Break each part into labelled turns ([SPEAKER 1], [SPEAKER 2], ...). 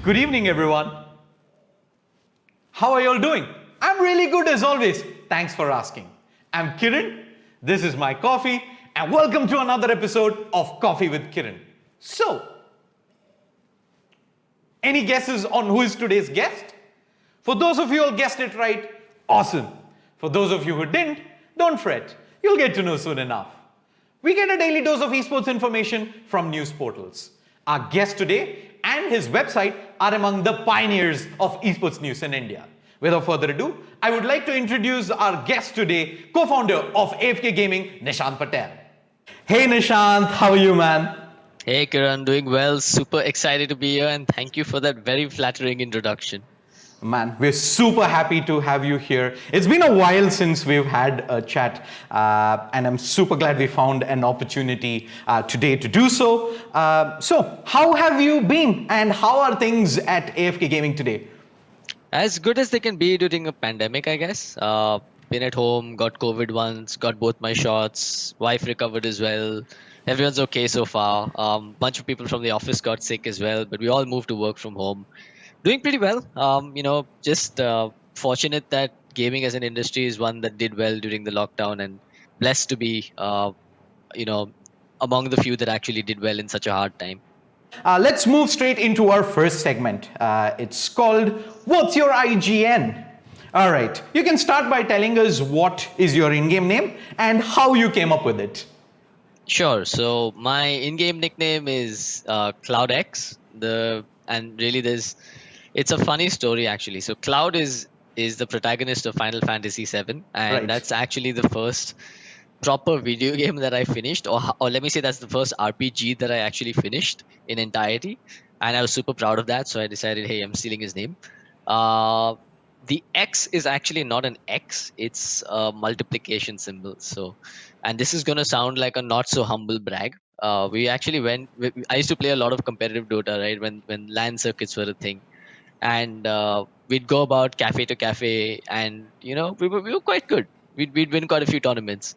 [SPEAKER 1] Good evening, everyone. How are you all doing? I'm really good as always. Thanks for asking. I'm Kiran. This is my coffee, and welcome to another episode of Coffee with Kiran. So, any guesses on who is today's guest? For those of you who guessed it right, awesome. For those of you who didn't, don't fret. You'll get to know soon enough. We get a daily dose of esports information from news portals. Our guest today and his website are among the pioneers of esports news in India. Without further ado, I would like to introduce our guest today, co-founder of AFK Gaming, Nishant Patel. Hey Nishant, how are you, man?
[SPEAKER 2] Hey Kiran, doing well. Super excited to be here and thank you for that very flattering introduction.
[SPEAKER 1] Man, we're super happy to have you here. It's been a while since we've had a chat, and I'm super glad we found an opportunity today to do so. So, how have you been, and how are things at AFK Gaming today?
[SPEAKER 2] As good as they can be during a pandemic, I guess. Been at home, got COVID once, got both my shots, wife recovered as well. Everyone's okay so far. Bunch of people from the office got sick as well, but we all moved to work from home. Doing pretty well. Just fortunate that gaming as an industry is one that did well during the lockdown, and blessed to be, among the few that actually did well in such a hard time.
[SPEAKER 1] Let's move straight into our first segment. It's called What's Your IGN? All right, you can start by telling us what is your in-game name and how you came up with it.
[SPEAKER 2] Sure. So my in-game nickname is CloudX. It's a funny story actually. So Cloud is the protagonist of Final Fantasy VII, and
[SPEAKER 1] Right.
[SPEAKER 2] that's actually the first proper video game that I finished, or let me say that's the first RPG that I actually finished in entirety, and I was super proud of that. So I decided, hey, I'm stealing his name. The X is actually not an X; it's a multiplication symbol. So, and this is gonna sound like a not so humble brag. We actually I used to play a lot of competitive Dota, right? When LAN circuits were a thing, and we'd go about cafe to cafe, and we were quite good. We'd win quite a few tournaments.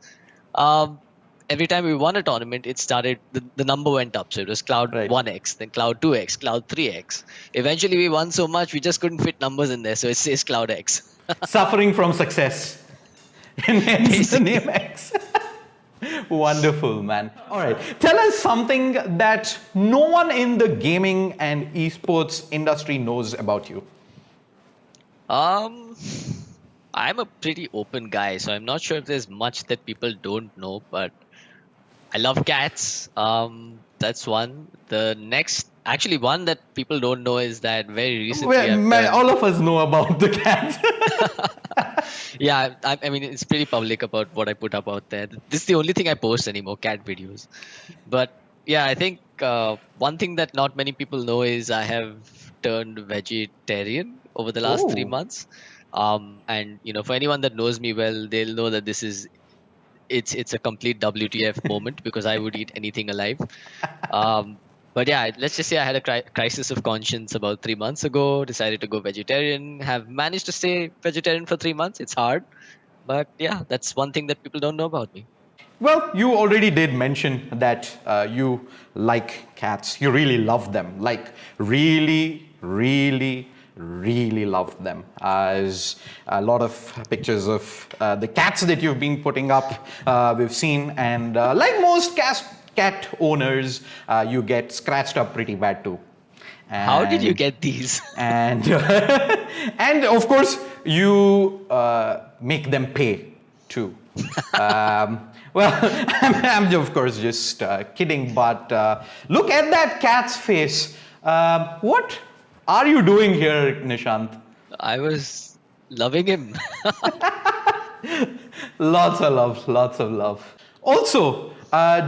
[SPEAKER 2] Um, every time we won a tournament, the number went up. So it was Cloud
[SPEAKER 1] Right.
[SPEAKER 2] 1x, then Cloud 2x, Cloud 3x. Eventually, we won so much we just couldn't fit numbers in there, so it says Cloud X.
[SPEAKER 1] Suffering from success. And hence the name X. Wonderful, man. All right. Tell us something that no one in the gaming and esports industry knows about you.
[SPEAKER 2] Um, I'm a pretty open guy, so I'm not sure if there's much that people don't know, but I love cats. That's one. The next, actually, one that people don't know is that very recently
[SPEAKER 1] Well, all of us know about the cat.
[SPEAKER 2] Yeah, I mean, it's pretty public about what I put up out there. This is the only thing I post anymore, cat videos. But yeah, I think one thing that not many people know is I have turned vegetarian over the last 3 months. And for anyone that knows me well, they'll know that it's a complete WTF moment because I would eat anything alive. But yeah, let's just say I had a crisis of conscience about 3 months ago, decided to go vegetarian, have managed to stay vegetarian for 3 months. It's hard, but yeah, that's one thing that people don't know about me.
[SPEAKER 1] Well, you already did mention that you like cats. You really love them. Like, really, really, really love them. As a lot of pictures of the cats that you've been putting up, we've seen. And like most cat owners, you get scratched up pretty bad too.
[SPEAKER 2] How did you get these?
[SPEAKER 1] And and of course you make them pay too. Well, I'm of course just kidding, but look at that cat's face. What are you doing here, Nishant?
[SPEAKER 2] I was loving him.
[SPEAKER 1] Lots of love, lots of love. Also,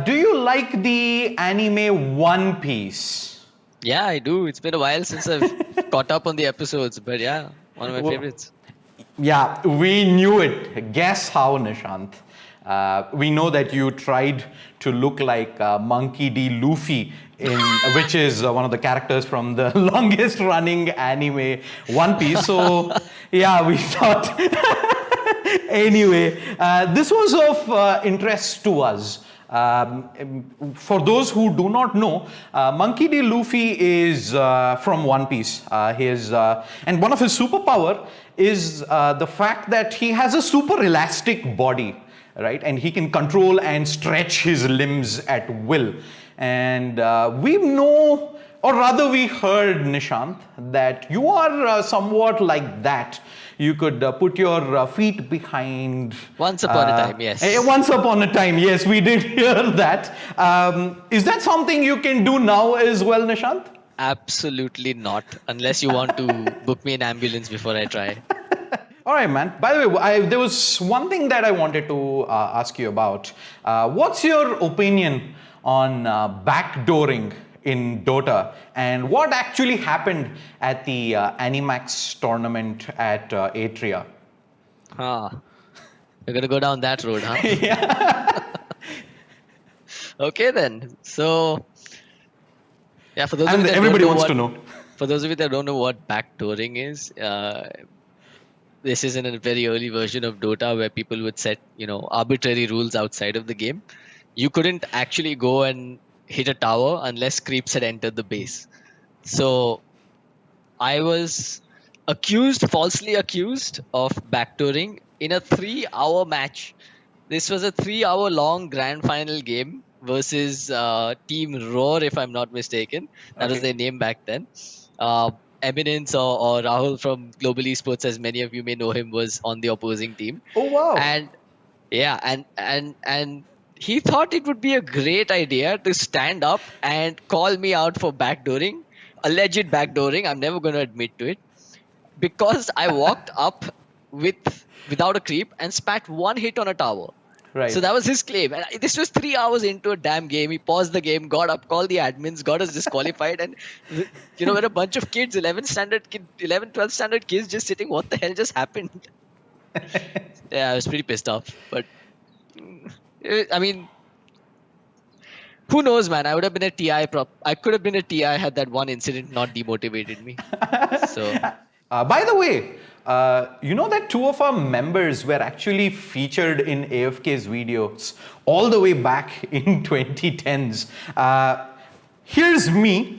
[SPEAKER 1] do you like the anime One Piece?
[SPEAKER 2] Yeah, I do. It's been a while since I've caught up on the episodes, but yeah, one of my
[SPEAKER 1] Well,
[SPEAKER 2] favorites.
[SPEAKER 1] Yeah, we knew it. Guess how, Nishant? We know that you tried to look like Monkey D. Luffy, which is one of the characters from the longest running anime, One Piece. So, yeah, we thought. Anyway, this was of interest to us. For those who do not know, Monkey D. Luffy is from One Piece. And one of his superpower is the fact that he has a super elastic body, right? And he can control and stretch his limbs at will. And we know, or rather we heard, Nishant, that you are somewhat like that. You could put your feet behind.
[SPEAKER 2] Once upon a time, yes.
[SPEAKER 1] Once upon a time, yes, we did hear that. Is that something you can do now as well, Nishant?
[SPEAKER 2] Absolutely not, unless you want to book me an ambulance before I try.
[SPEAKER 1] All right, man. By the way, there was one thing that I wanted to ask you about. What's your opinion on backdooring in Dota, and what actually happened at the Animax tournament at Atria?
[SPEAKER 2] Huh. You're gonna go down that road, huh?
[SPEAKER 1] Yeah.
[SPEAKER 2] Okay then. So, yeah, for those of
[SPEAKER 1] And
[SPEAKER 2] you that
[SPEAKER 1] everybody
[SPEAKER 2] don't know
[SPEAKER 1] wants
[SPEAKER 2] what,
[SPEAKER 1] to know.
[SPEAKER 2] For those of you that don't know what backdooring is, this is in a very early version of Dota where people would set, arbitrary rules outside of the game. You couldn't actually go and hit a tower unless creeps had entered the base. So I was falsely accused of backdooring in a 3-hour match. This was a 3-hour long grand final game versus Team Roar, if I'm not mistaken. That was
[SPEAKER 1] Okay.
[SPEAKER 2] their name back then. Eminence or Rahul from Global Esports, as many of you may know him, was on the opposing team.
[SPEAKER 1] Oh wow.
[SPEAKER 2] And yeah, and he thought it would be a great idea to stand up and call me out for backdooring, alleged backdooring. I'm never going to admit to it, because I walked up without a creep and spat one hit on a tower.
[SPEAKER 1] Right.
[SPEAKER 2] So that was his claim. And this was 3 hours into a damn game. He paused the game, got up, called the admins, got us disqualified. And, we're a bunch of kids, 11, 12 standard kids just sitting. What the hell just happened? Yeah, I was pretty pissed off. But, I mean, who knows, man? I would have been a TI I could have been a TI had that one incident not demotivated me. So,
[SPEAKER 1] By the way, you know that two of our members were actually featured in AFK's videos all the way back in 2010s. Here's me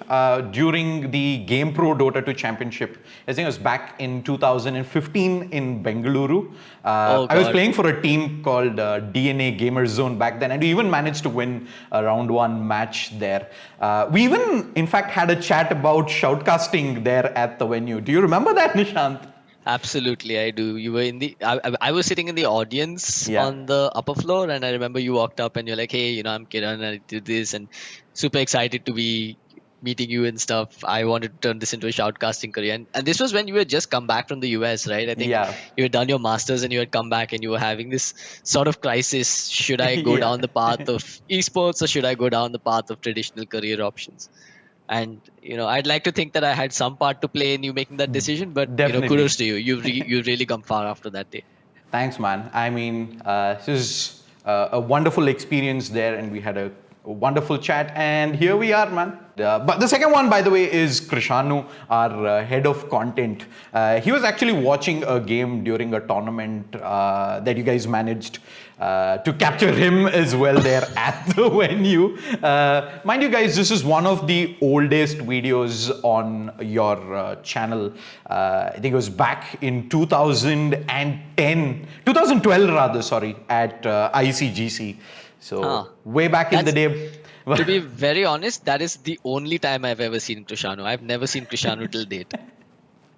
[SPEAKER 1] during the Game Pro Dota 2 Championship. I think it was back in 2015 in Bengaluru. I was
[SPEAKER 2] God.
[SPEAKER 1] playing for a team called DNA Gamer Zone back then, and we even managed to win a round 1 match there. We even, in fact, had a chat about shoutcasting there at the venue. Do you remember that, Nishant?
[SPEAKER 2] absolutely, I do. You were I was sitting in the audience on the upper floor, and I remember you walked up and you're like, hey, I'm Kiran and I did this, and super excited to be meeting you and stuff. I wanted to turn this into a shoutcasting career. And this was when you had just come back from the US, right? I think you had done your masters and you had come back and you were having this sort of crisis. Should I go down the path of esports, or should I go down the path of traditional career options? And I'd like to think that I had some part to play in you making that decision, but kudos to you. You've really come far after that day.
[SPEAKER 1] Thanks, man. I mean, this is a wonderful experience there, and we had a wonderful chat, and here we are, man. But the second one, by the way, is Krishanu, our head of content. He was actually watching a game during a tournament that you guys managed to capture him as well there at the venue. Mind you guys, this is one of the oldest videos on your channel. I think it was back in 2012 rather, sorry, at ICGC. So way back in the day.
[SPEAKER 2] To be very honest, that is the only time I've ever seen Krishanu. I've never seen Krishanu till date.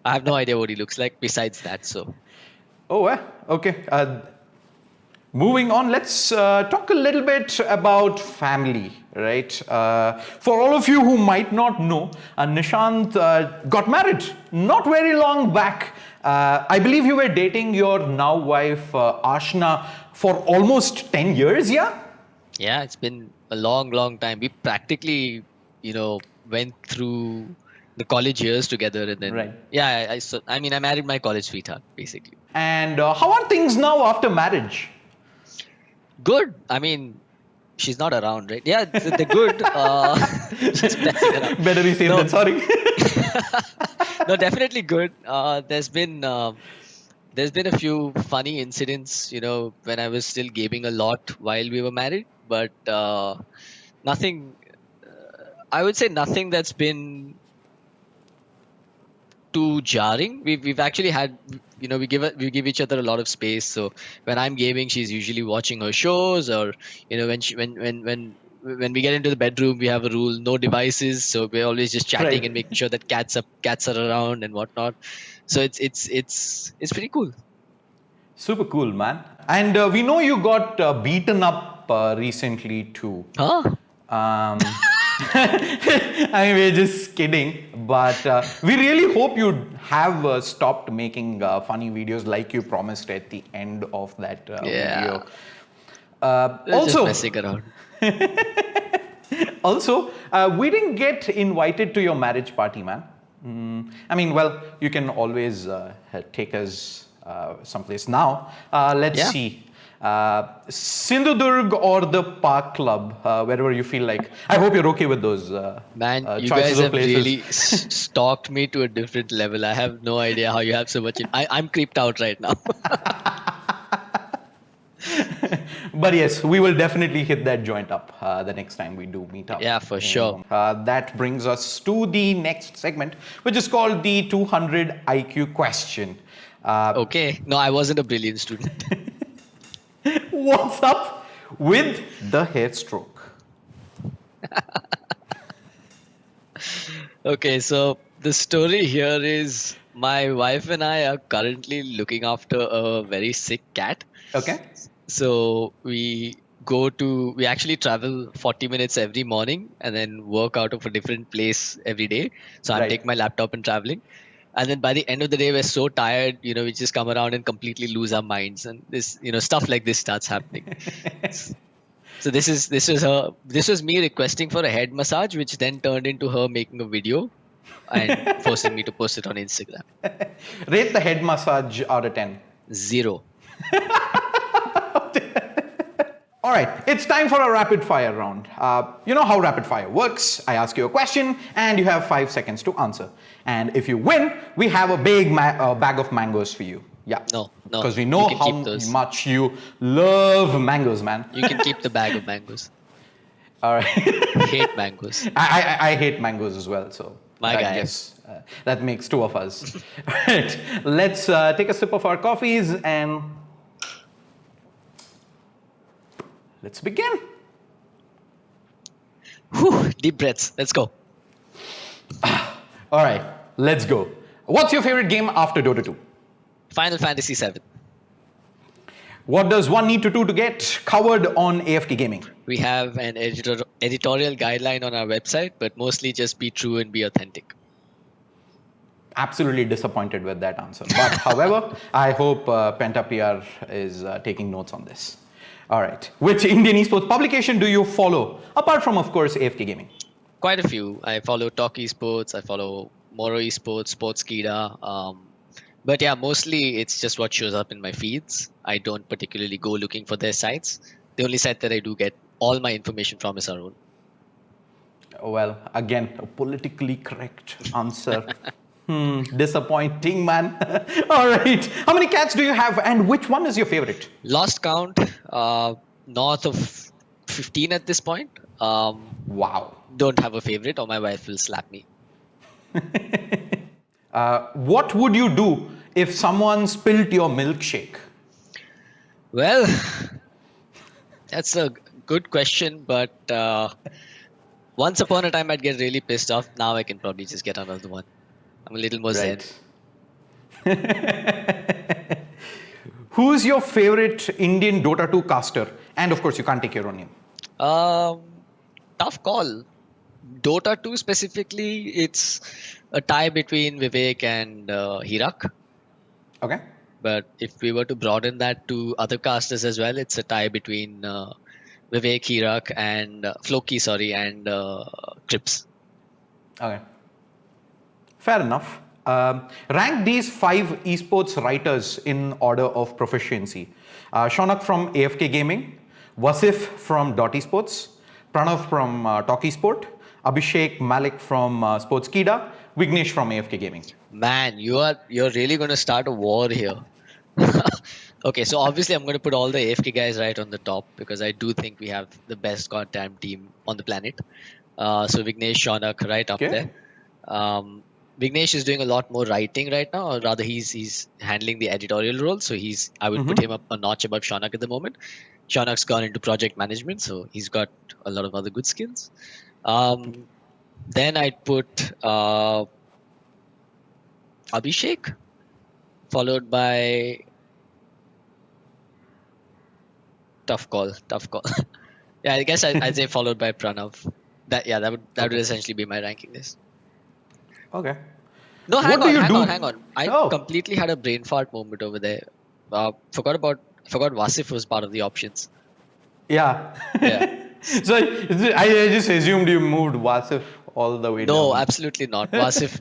[SPEAKER 2] I have no idea what he looks like besides that. So.
[SPEAKER 1] Oh, okay. Moving on, let's talk a little bit about family, right? For all of you who might not know, Nishant got married not very long back. I believe you were dating your now wife, Ashna, for almost 10 years, yeah?
[SPEAKER 2] Yeah, it's been a long time. We practically, went through the college years together, and then I married my college sweetheart, basically.
[SPEAKER 1] And how are things now after marriage?
[SPEAKER 2] Good. I mean, she's not around, right? Yeah, they're good. Just messing around.
[SPEAKER 1] Better be safe than sorry.
[SPEAKER 2] No, definitely good. There's been a few funny incidents, when I was still gaming a lot while we were married. but nothing. I would say nothing that's been too jarring. We've actually had, we give each other a lot of space. So when I'm gaming, she's usually watching her shows, or when we get into the bedroom, we have a rule: no devices. So we're always just chatting
[SPEAKER 1] Right.
[SPEAKER 2] and making sure that cats are around and whatnot. So it's pretty cool.
[SPEAKER 1] Super cool, man. And we know you got beaten up recently too.
[SPEAKER 2] Huh?
[SPEAKER 1] I mean, we're just kidding, but we really hope you have stopped making funny videos like you promised at the end of that
[SPEAKER 2] Yeah.
[SPEAKER 1] video.
[SPEAKER 2] We're just
[SPEAKER 1] Also,
[SPEAKER 2] messing around.
[SPEAKER 1] we didn't get invited to your marriage party, man. I mean, well, you can always take us someplace now. Let's
[SPEAKER 2] Yeah.
[SPEAKER 1] see. Sindhudurg or the Park Club, wherever you feel like. I hope you're okay with those
[SPEAKER 2] Man, you
[SPEAKER 1] choices
[SPEAKER 2] guys
[SPEAKER 1] of
[SPEAKER 2] have
[SPEAKER 1] places.
[SPEAKER 2] really stalked me to a different level. I have no idea how you have so much. I'm creeped out right now.
[SPEAKER 1] But yes, we will definitely hit that joint up the next time we do meet up.
[SPEAKER 2] Yeah, for sure.
[SPEAKER 1] That brings us to the next segment, which is called the 200 IQ question.
[SPEAKER 2] Okay. No, I wasn't a brilliant student.
[SPEAKER 1] What's up with the hair stroke?
[SPEAKER 2] Okay, so the story here is my wife and I are currently looking after a very sick cat.
[SPEAKER 1] Okay.
[SPEAKER 2] So we actually travel 40 minutes every morning and then work out of a different place every day. So I'm
[SPEAKER 1] Right.
[SPEAKER 2] taking my laptop and traveling. And then by the end of the day, we're so tired, we just come around and completely lose our minds. And this, stuff like this starts happening. So this was me requesting for a head massage, which then turned into her making a video and forcing me to post it on Instagram.
[SPEAKER 1] Rate the head massage out of 10.
[SPEAKER 2] 0.
[SPEAKER 1] All right, it's time for a rapid fire round. You know how rapid fire works. I ask you a question and you have 5 seconds to answer. And if you win, we have a big bag of mangoes for you. Yeah.
[SPEAKER 2] No.
[SPEAKER 1] Because we know
[SPEAKER 2] You can
[SPEAKER 1] how
[SPEAKER 2] keep those.
[SPEAKER 1] much you love mangoes, man.
[SPEAKER 2] You can keep the bag of mangoes.
[SPEAKER 1] All right.
[SPEAKER 2] Hate mangoes.
[SPEAKER 1] I hate mangoes as well, so
[SPEAKER 2] My
[SPEAKER 1] I
[SPEAKER 2] guy.
[SPEAKER 1] guess that makes 2 of us. All right, let's take a sip of our coffees and let's begin.
[SPEAKER 2] Whew, deep breaths. Let's go.
[SPEAKER 1] All right, let's go. What's your favorite game after Dota 2?
[SPEAKER 2] Final Fantasy 7.
[SPEAKER 1] What does one need to do to get covered on AFK Gaming?
[SPEAKER 2] We have an editorial guideline on our website, but mostly just be true and be authentic.
[SPEAKER 1] Absolutely disappointed with that answer. But however, I hope Penta PR is taking notes on this. All right. Which Indian esports publication do you follow, apart from, of course, AFK Gaming?
[SPEAKER 2] Quite a few. I follow Talk Esports. I follow Moro Esports, Sportskida. But yeah, mostly it's just what shows up in my feeds. I don't particularly go looking for their sites. The only site that I do get all my information from is our own.
[SPEAKER 1] Well, again, a politically correct answer. Disappointing, man. All right. How many cats do you have and which one is your favorite?
[SPEAKER 2] Lost count, north of 15 at this point.
[SPEAKER 1] Wow.
[SPEAKER 2] Don't have a favorite or my wife will slap me.
[SPEAKER 1] What would you do if someone spilled your milkshake?
[SPEAKER 2] Well, that's a good question, but once upon a time I'd get really pissed off. Now I can probably just get another one. I'm a little more zen.
[SPEAKER 1] Who's your favorite Indian Dota 2 caster? And of course, you can't take your own name.
[SPEAKER 2] Tough call. Dota 2 specifically, it's a tie between Vivek and Hirak.
[SPEAKER 1] Okay.
[SPEAKER 2] But if we were to broaden that to other casters as well, it's a tie between Vivek, Hirak, and Floki, and Crips.
[SPEAKER 1] Okay. Fair enough. Rank these 5 esports writers in order of proficiency. Shaunak from AFK Gaming, Wasif from Dot Esports, Pranav from Talk Esport, Abhishek Malik from Sportskida, Vignesh from AFK Gaming.
[SPEAKER 2] Man, you're really going to start a war here. Okay, so obviously I'm going to put all the AFK guys right on the top because I do think we have the best goddamn team on the planet. So Vignesh, Shaunak, right up
[SPEAKER 1] Okay.
[SPEAKER 2] there. Um, Vignesh is doing a lot more writing right now, or rather, he's handling the editorial role. So I would put him up a notch above Shaunak at the moment. Shaunak's gone into project management, so he's got a lot of other good skills. Then I'd put Abhishek, followed by tough call. Yeah, I guess I'd say followed by Pranav. That would
[SPEAKER 1] Okay.
[SPEAKER 2] essentially be my ranking list.
[SPEAKER 1] Okay.
[SPEAKER 2] No,
[SPEAKER 1] What do you do?
[SPEAKER 2] hang on. I
[SPEAKER 1] Oh,
[SPEAKER 2] completely had a brain fart moment over there. Forgot Wasif was part of the options.
[SPEAKER 1] yeah.
[SPEAKER 2] Yeah.
[SPEAKER 1] So I just assumed you moved Wasif all the way
[SPEAKER 2] No,
[SPEAKER 1] down.
[SPEAKER 2] absolutely not. Wasif,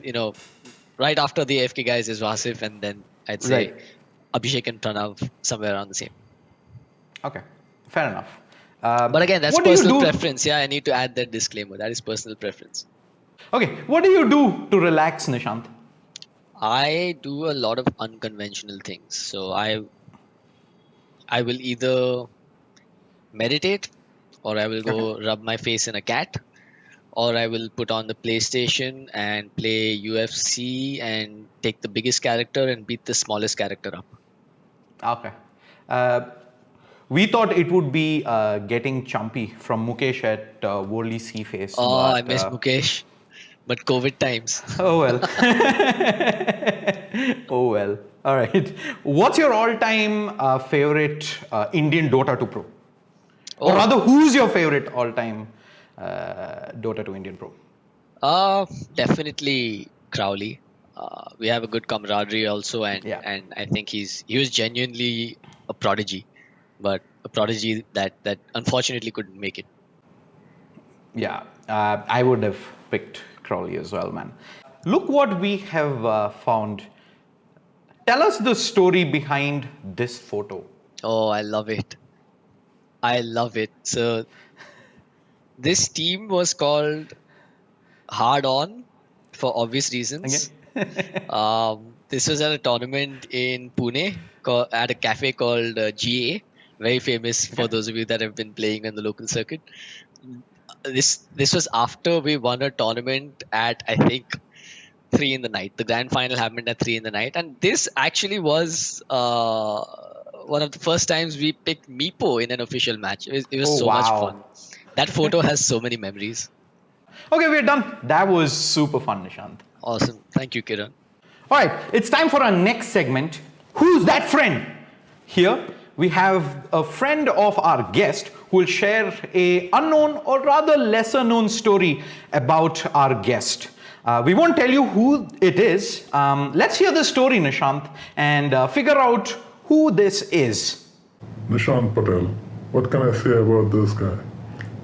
[SPEAKER 2] right after the AFK guys is Wasif, and then I'd say
[SPEAKER 1] Right.
[SPEAKER 2] Abhishek and Pranav somewhere around the same.
[SPEAKER 1] Okay. Fair enough.
[SPEAKER 2] But again, that's
[SPEAKER 1] What do you
[SPEAKER 2] personal
[SPEAKER 1] do?
[SPEAKER 2] preference. Yeah, I need to add that disclaimer. That is personal preference.
[SPEAKER 1] Okay. What do you do to relax, Nishant?
[SPEAKER 2] I do a lot of unconventional things. So I will either meditate, or I will
[SPEAKER 1] Okay.
[SPEAKER 2] go rub my face in a cat, or I will put on the PlayStation and play UFC and take the biggest character and beat the smallest character up.
[SPEAKER 1] Okay. Uh, we thought it would be getting chumpy from Mukesh at Worldly Seaface,
[SPEAKER 2] Oh, I
[SPEAKER 1] but
[SPEAKER 2] miss Mukesh, but COVID times.
[SPEAKER 1] oh well. Oh well. All right. What's your all-time favorite Indian Dota 2 pro? Or
[SPEAKER 2] Oh,
[SPEAKER 1] rather, who's your favorite all-time Dota 2 Indian pro?
[SPEAKER 2] definitely Crowley. We have a good camaraderie also, and
[SPEAKER 1] Yeah.
[SPEAKER 2] and I think he was genuinely a prodigy, but a prodigy that unfortunately couldn't make it.
[SPEAKER 1] Yeah, I would have picked Crowley as well, man. Look what we have found. Tell us the story behind this photo.
[SPEAKER 2] Oh, I love it. I love it. So this team was called Hard On for obvious
[SPEAKER 1] Okay.
[SPEAKER 2] reasons. This was at a tournament in Pune at a cafe called GA, very famous
[SPEAKER 1] Okay.
[SPEAKER 2] for those of you that have been playing on the local circuit. This was after we won a tournament at, I think, 3 in the night. The grand final happened at 3 in the night, and this actually was one of the first times we picked Meepo in an official match. It was
[SPEAKER 1] Oh,
[SPEAKER 2] so much
[SPEAKER 1] wow.
[SPEAKER 2] fun. That photo has so many memories.
[SPEAKER 1] Okay, we're done. That was super fun, Nishant.
[SPEAKER 2] Awesome. Thank you, Kiran.
[SPEAKER 1] All right, it's time for our next segment. Who's that friend? Here we have a friend of our guest who will share a unknown or rather lesser known story about our guest. We won't tell you who it is. Let's hear the story, Nishant, and figure out who this is.
[SPEAKER 3] Nishant Patel. What can I say about this guy?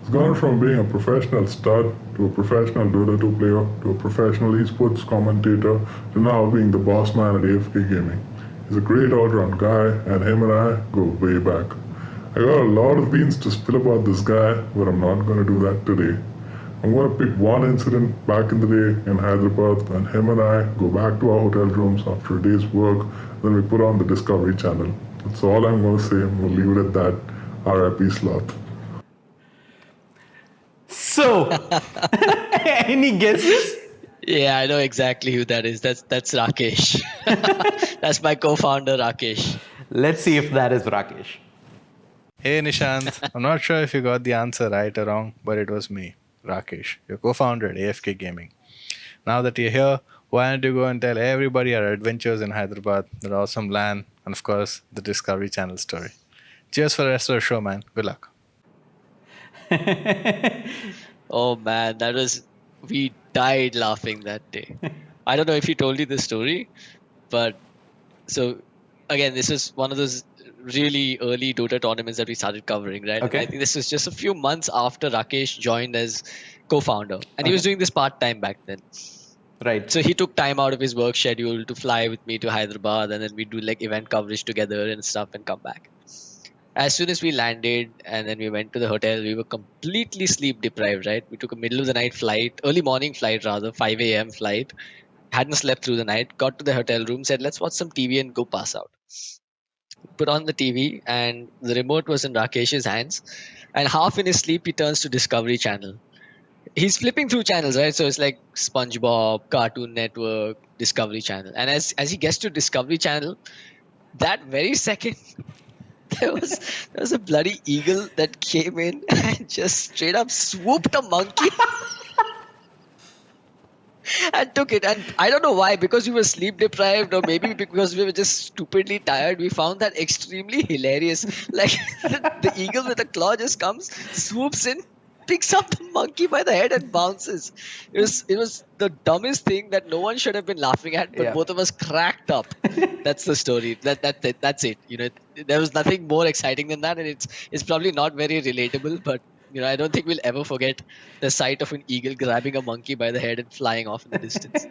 [SPEAKER 3] He's gone from being a professional stud to a professional Dota 2 player to a professional esports commentator to now being the boss man at AFK Gaming. He's a great all-round guy, and him and I go way back. I got a lot of beans to spill about this guy, but I'm not going to do that today. I'm going to pick one incident back in the day in Hyderabad when him and I go back to our hotel rooms after a day's work, then we put on the Discovery Channel. That's all I'm going to say. We'll leave it at that. RIP Sloth.
[SPEAKER 1] So, any guesses?
[SPEAKER 2] Yeah, I know exactly who that is. That's Rakesh. That's my co-founder, Rakesh.
[SPEAKER 1] Let's see if that is Rakesh.
[SPEAKER 4] Hey Nishant, I'm not sure if you got the answer right or wrong, but it was me, Rakesh, your co-founder at AFK Gaming. Now that you're here, why don't you go and tell everybody our adventures in Hyderabad, the awesome land, and of course, the Discovery Channel story. Cheers for the rest of the show, man. Good luck.
[SPEAKER 2] Oh man, we died laughing that day. I don't know if he told you the story, but so again, this is one of those really early Dota tournaments that we started covering, right? And
[SPEAKER 1] Okay.
[SPEAKER 2] I think this was just a few months after Rakesh joined as co-founder, and he was
[SPEAKER 1] Okay.
[SPEAKER 2] doing this part-time back then.
[SPEAKER 1] Right.
[SPEAKER 2] So he took time out of his work schedule to fly with me to Hyderabad, and then we do like event coverage together and stuff, and come back. As soon as we landed and then we went to the hotel, we were completely sleep deprived, right? We took a middle of the night flight, early morning flight rather, 5 a.m. flight. Hadn't slept through the night, got to the hotel room, said, let's watch some TV and go pass out. put on the TV, and the remote was in Rakesh's hands. And half in his sleep, he turns to Discovery Channel. He's flipping through channels, right? So it's like SpongeBob, Cartoon Network, Discovery Channel. And as he gets to Discovery Channel, that very second, there was a bloody eagle that came in and just straight up swooped a monkey and took it. And I don't know why, because we were sleep deprived, or maybe because we were just stupidly tired. We found that extremely hilarious. Like the eagle with a claw just comes, swoops in, picks up the monkey by the head and bounces. It was the dumbest thing that no one should have been laughing at, but
[SPEAKER 1] Yeah.
[SPEAKER 2] both of us cracked up. That's the story. That's it. There was nothing more exciting than that, and it's probably not very relatable, but I don't think we'll ever forget the sight of an eagle grabbing a monkey by the head and flying off in the distance.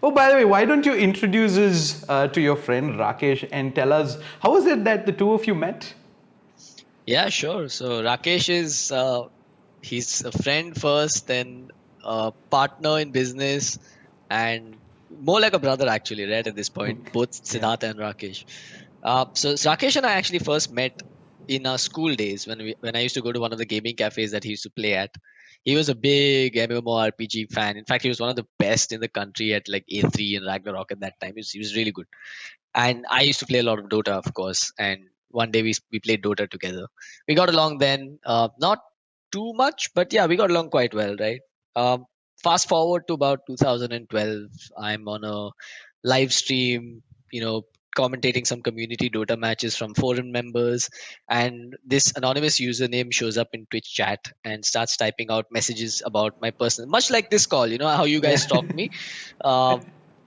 [SPEAKER 1] Oh, by the way, why don't you introduce us to your friend Rakesh and tell us how is it that the two of you met?
[SPEAKER 2] Yeah, sure. So Rakesh is he's a friend first, then a partner in business, and more like a brother actually, right? At this point, both Siddhartha and Rakesh. So Rakesh and I actually first met in our school days when I used to go to one of the gaming cafes that he used to play at. He was a big MMORPG fan. In fact, he was one of the best in the country at like A3 and Ragnarok at that time. He was really good. And I used to play a lot of Dota, of course. And one day we played Dota together. We got along then, not too much, but yeah, we got along quite well, right? Um, Fast forward to about 2012, I'm on a live stream, commentating some community Dota matches from forum members, and this anonymous username shows up in Twitch chat and starts typing out messages about my personal, much like this call. You know how you guys stalk me. Um,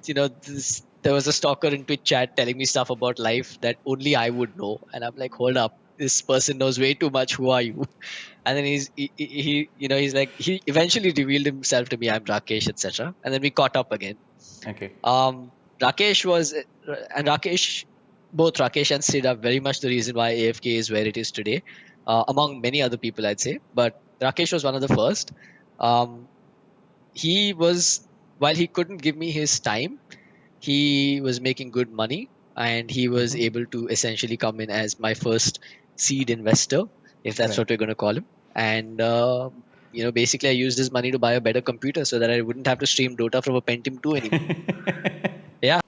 [SPEAKER 2] there was a stalker in Twitch chat telling me stuff about life that only I would know, and I'm like, hold up, this person knows way too much. Who are you? And then he eventually revealed himself to me. I'm Rakesh, etc. And then we caught up again.
[SPEAKER 1] Okay.
[SPEAKER 2] Rakesh was, and Rakesh, both Rakesh and Sid are very much the reason why AFK is where it is today, among many other people, I'd say. But Rakesh was one of the first. He was, while he couldn't give me his time, he was making good money, and he was able to essentially come in as my first seed investor, if that's
[SPEAKER 1] Right.
[SPEAKER 2] what we're going to call him. And basically, I used his money to buy a better computer so that I wouldn't have to stream Dota from a Pentium 2 anymore. Yeah.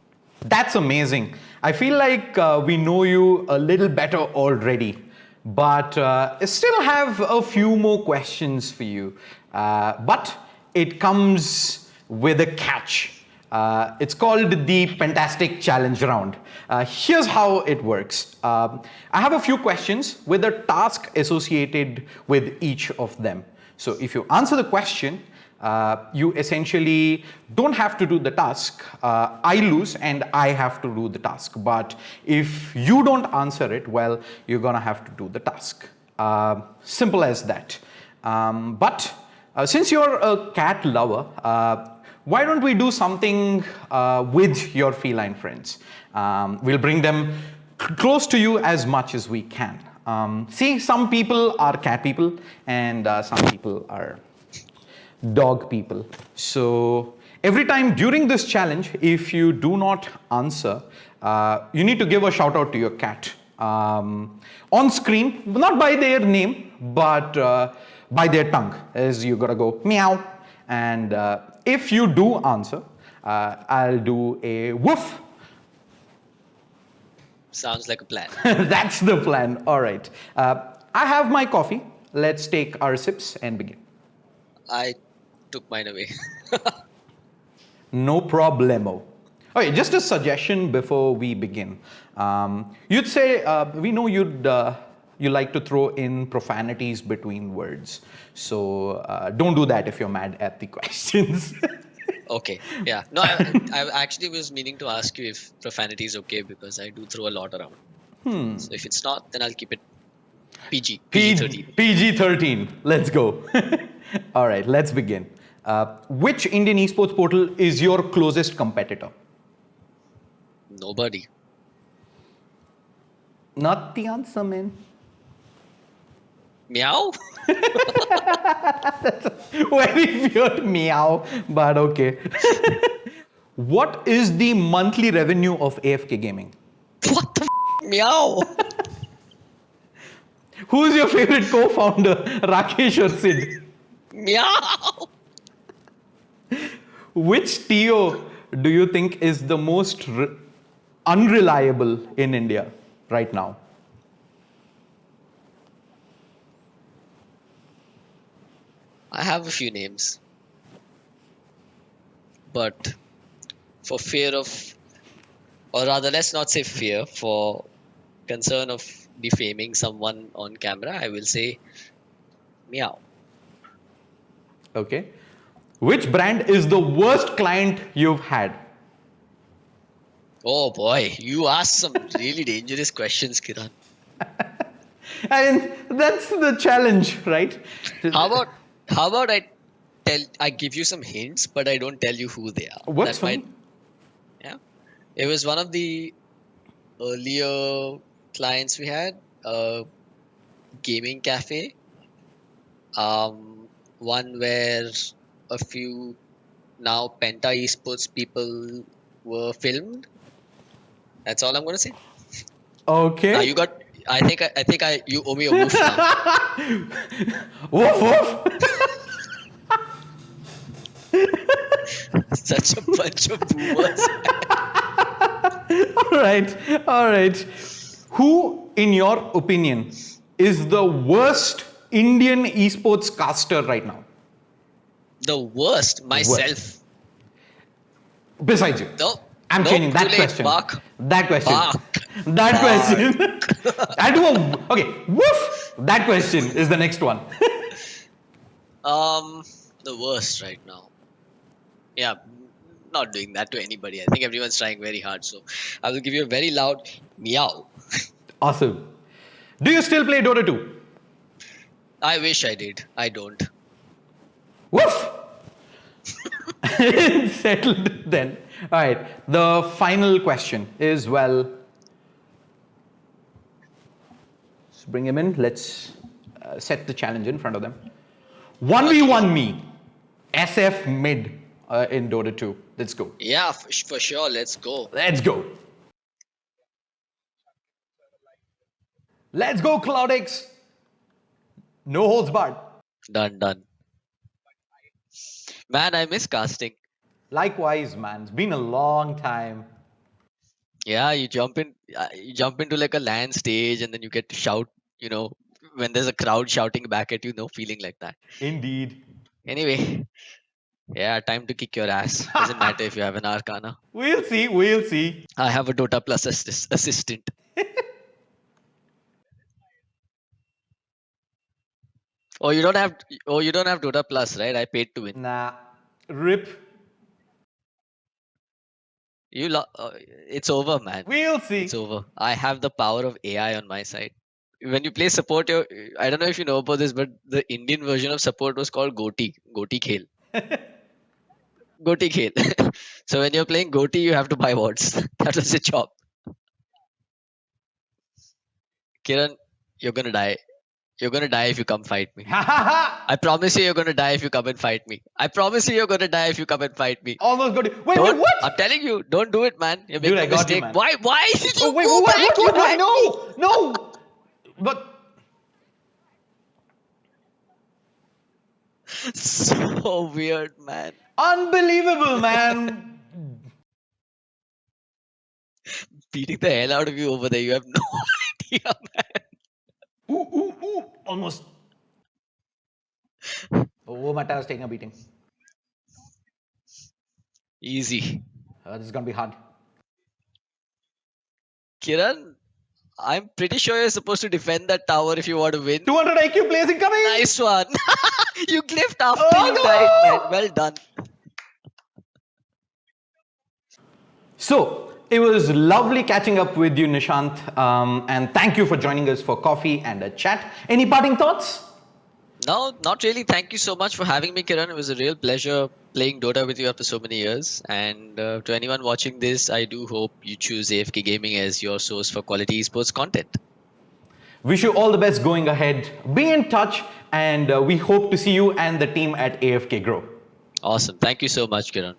[SPEAKER 1] That's amazing. I feel like we know you a little better already, but I still have a few more questions for you. But it comes with a catch. It's called the Fantastic Challenge Round. Here's how it works. I have a few questions with a task associated with each of them. So if you answer the question, you essentially don't have to do the task. I lose and I have to do the task. But if you don't answer it, well, you're gonna have to do the task. Simple as that. But since you're a cat lover, why don't we do something with your feline friends? We'll bring them close to you as much as we can. See, some people are cat people and some people are dog people. So every time during this challenge, if you do not answer, you need to give a shout out to your cat. On screen, not by their name, but by their tongue, as you gotta go meow. And if you do answer, I'll do a woof.
[SPEAKER 2] Sounds like a plan.
[SPEAKER 1] That's the plan. All right. I have my coffee. Let's take our sips and begin.
[SPEAKER 2] I took mine away.
[SPEAKER 1] No problemo. Okay, just a suggestion before we begin. You'd say, we know you like to throw in profanities between words. So don't do that if you're mad at the questions.
[SPEAKER 2] Okay. Yeah. No, I actually was meaning to ask you if profanity is okay, because I do throw a lot around. So if it's not, then I'll keep it PG. PG-13.
[SPEAKER 1] PG-13. Let's go. All right, let's begin. Which Indian esports portal is your closest competitor?
[SPEAKER 2] Nobody.
[SPEAKER 1] Not the answer, man.
[SPEAKER 2] Meow?
[SPEAKER 1] Very weird meow, but okay. What is the monthly revenue of AFK Gaming?
[SPEAKER 2] What the Meow.
[SPEAKER 1] Who's your favorite co-founder, Rakesh or Sid?
[SPEAKER 2] Meow.
[SPEAKER 1] Which TO do you think is the most unreliable in India right now?
[SPEAKER 2] I have a few names, but for fear of, or rather, let's not say fear, for concern of defaming someone on camera, I will say meow.
[SPEAKER 1] Okay. Which brand is the worst client you've had?
[SPEAKER 2] Oh boy, you asked some really dangerous questions, Kiran.
[SPEAKER 1] And that's the challenge, right?
[SPEAKER 2] How about I give you some hints, but I don't tell you who they are.
[SPEAKER 1] What's fine?
[SPEAKER 2] Yeah. It was one of the earlier clients we had, gaming cafe. One where a few now Penta Esports people were filmed. That's all I'm gonna say.
[SPEAKER 1] Okay.
[SPEAKER 2] Now you got. I think you owe me a woof now.
[SPEAKER 1] Woof woof.
[SPEAKER 2] Such a bunch of boomers.
[SPEAKER 1] All right. Who, in your opinion, is the worst Indian esports caster right now?
[SPEAKER 2] The worst, myself.
[SPEAKER 1] Besides you.
[SPEAKER 2] No.
[SPEAKER 1] I'm
[SPEAKER 2] no,
[SPEAKER 1] changing that
[SPEAKER 2] too late,
[SPEAKER 1] question.
[SPEAKER 2] Mark.
[SPEAKER 1] That question.
[SPEAKER 2] Mark.
[SPEAKER 1] That
[SPEAKER 2] Mark.
[SPEAKER 1] question. I do a okay. Woof. That question is the next one.
[SPEAKER 2] The worst right now. Yeah, not doing that to anybody. I think everyone's trying very hard. So I will give you a very loud meow.
[SPEAKER 1] Awesome. Do you still play Dota 2?
[SPEAKER 2] I wish I did. I don't.
[SPEAKER 1] Woof. Settled then. All right. The final question is, well, let's bring him in. Let's set the challenge in front of them. 1v1 me. SF mid in Dota 2. Let's go.
[SPEAKER 2] Yeah, for sure. Let's go.
[SPEAKER 1] Let's go. Let's go, CloudX. No holds barred.
[SPEAKER 2] Done. Man, I miss casting.
[SPEAKER 1] Likewise, man. It's been a long time.
[SPEAKER 2] Yeah, you jump into like a LAN stage and then you get to shout, when there's a crowd shouting back at you, no feeling like that.
[SPEAKER 1] Indeed.
[SPEAKER 2] Anyway, yeah, time to kick your ass. Doesn't matter if you have an Arcana.
[SPEAKER 1] We'll see.
[SPEAKER 2] I have a Dota Plus assistant. Oh, you don't have Dota Plus, right? I paid to win.
[SPEAKER 1] Nah. Rip.
[SPEAKER 2] It's over, man.
[SPEAKER 1] We'll see.
[SPEAKER 2] It's over. I have the power of AI on my side. When you play support, I don't know if you know about this, but the Indian version of support was called Goti Khel. Goti Khel. So when you're playing Goti, you have to buy wards. That was the job. Kiran, you're gonna die. You're gonna die if you come fight me. I promise you're gonna die if you come and fight me. I promise you're gonna die if you come and fight me.
[SPEAKER 1] Almost got it. Wait,
[SPEAKER 2] Don't,
[SPEAKER 1] what?
[SPEAKER 2] I'm telling you, don't do it, man. You're making
[SPEAKER 1] Dude, I
[SPEAKER 2] a
[SPEAKER 1] got you,
[SPEAKER 2] mistake.
[SPEAKER 1] man.
[SPEAKER 2] Why did you
[SPEAKER 1] Oh, wait,
[SPEAKER 2] go
[SPEAKER 1] what?
[SPEAKER 2] back? You had me.
[SPEAKER 1] No. But
[SPEAKER 2] So weird, man.
[SPEAKER 1] unbelievable, man.
[SPEAKER 2] Beating the hell out of you over there. You have no idea, man.
[SPEAKER 1] Ooh. Almost. Oh, Mata was taking a beating.
[SPEAKER 2] Easy.
[SPEAKER 1] This is gonna be hard.
[SPEAKER 2] Kiran, I'm pretty sure you're supposed to defend that tower if you want to win.
[SPEAKER 1] 200 IQ plays incoming.
[SPEAKER 2] Nice one. You glyphed after
[SPEAKER 1] Oh,
[SPEAKER 2] you
[SPEAKER 1] no!
[SPEAKER 2] died, man. Well done.
[SPEAKER 1] So, it was lovely catching up with you, Nishant. And thank you for joining us for coffee and a chat. Any parting thoughts?
[SPEAKER 2] No, not really. Thank you so much for having me, Kiran. It was a real pleasure playing Dota with you after so many years. And to anyone watching this, I do hope you choose AFK Gaming as your source for quality esports content.
[SPEAKER 1] Wish you all the best going ahead. Be in touch, and we hope to see you and the team at AFK Grow.
[SPEAKER 2] Awesome. Thank you so much, Kiran.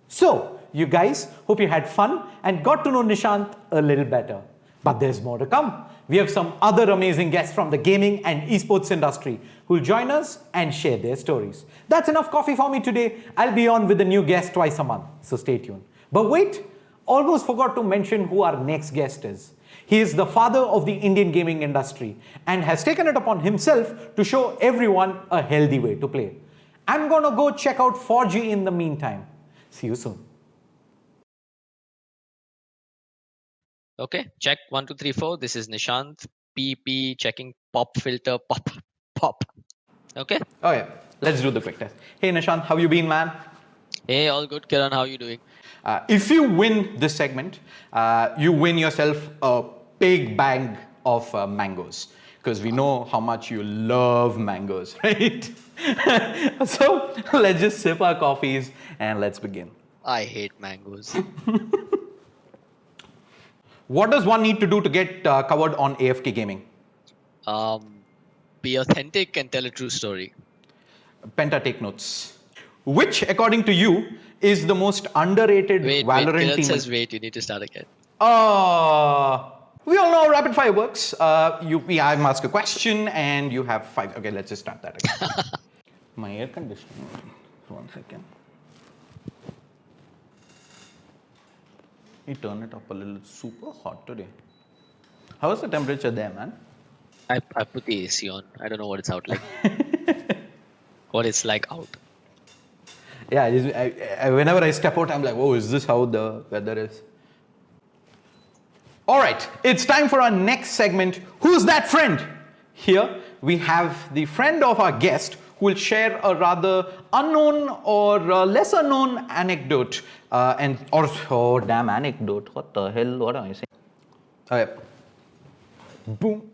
[SPEAKER 1] So, you guys, hope you had fun and got to know Nishant a little better. But there's more to come. We have some other amazing guests from the gaming and esports industry who'll join us and share their stories. That's enough coffee for me today. I'll be on with a new guest twice a month, so stay tuned. But wait, almost forgot to mention who our next guest is. He is the father of the Indian gaming industry and has taken it upon himself to show everyone a healthy way to play. I'm gonna go check out 4G in the meantime. See you soon.
[SPEAKER 2] Okay, check 1, 2, 3, 4. This is Nishant. PP checking pop filter pop. Okay.
[SPEAKER 1] Okay, let's do the quick test. Hey Nishant, how you been, man?
[SPEAKER 2] Hey, all good, Kiran. How are you doing?
[SPEAKER 1] If you win this segment, you win yourself a big bag of mangoes, because we know how much you love mangoes, right? So let's just sip our coffees and let's begin.
[SPEAKER 2] I hate mangoes.
[SPEAKER 1] What does one need to do to get covered on AFK Gaming?
[SPEAKER 2] Be authentic and tell a true story.
[SPEAKER 1] Penta, take notes. Which, according to you, is the most underrated
[SPEAKER 2] Wait,
[SPEAKER 1] Valorant
[SPEAKER 2] Kiran
[SPEAKER 1] team?
[SPEAKER 2] says wait. You need to start again.
[SPEAKER 1] We all know rapid fire works. I ask a question and you have 5. Okay, let's just start that again. My air conditioner. 1 second. You turn it up a little. It's super hot today. How is the temperature there, man?
[SPEAKER 2] I put the AC on. I don't know what it's out like. What it's like out.
[SPEAKER 1] Yeah, whenever I step out, I'm like, oh, is this how the weather is? All right, it's time for our next segment. Who's that friend? Here we have the friend of our guest who will share a rather unknown or lesser known anecdote. Damn anecdote. What the hell? What am I saying? All right. Boom.